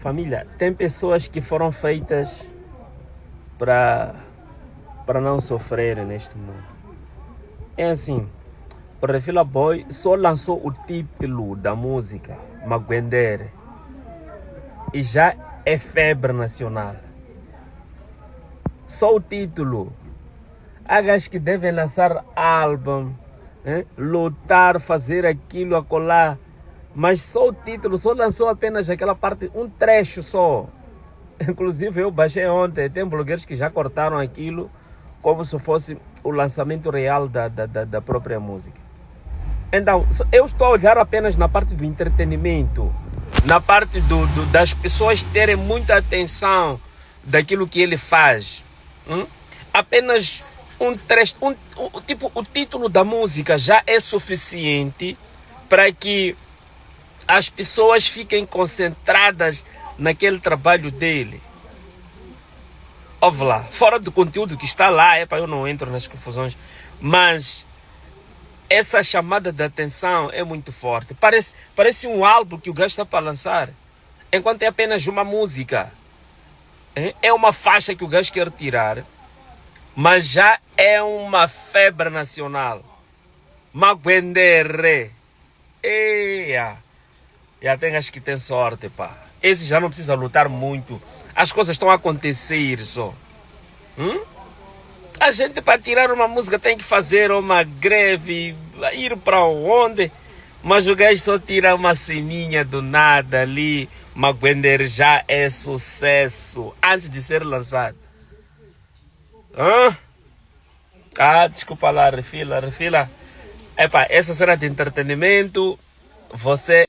Família, tem pessoas que foram feitas para não sofrerem neste mundo. É assim, o Refila Boy só lançou o título da música, Maguendere, e já é febre nacional. Só o título. Há gajos que devem lançar álbum, lutar, fazer aquilo, acolá. Mas só o título, só lançou apenas aquela parte, um trecho só. Inclusive eu baixei ontem, tem blogueiros que já cortaram aquilo como se fosse o lançamento real da própria música. Então, eu estou a olhar apenas na parte do entretenimento, na parte das pessoas terem muita atenção daquilo que ele faz. Apenas um trecho, tipo, o título da música já é suficiente para que as pessoas fiquem concentradas naquele trabalho dele. Ouve lá, fora do conteúdo que está lá, eu não entro nas confusões, mas essa chamada de atenção é muito forte. Parece um álbum que o gajo está para lançar, enquanto é apenas uma música. É uma faixa que o gajo quer tirar, mas já é uma febre nacional. Maguendere. Já tem acho que tem sorte, pá. Esse já não precisa lutar muito. As coisas estão a acontecer só. A gente para tirar uma música tem que fazer uma greve, ir para onde? Mas o gajo só tira uma ceninha do nada ali. Maguender já é sucesso antes de ser lançado. Desculpa lá, refila. Essa será de entretenimento. Você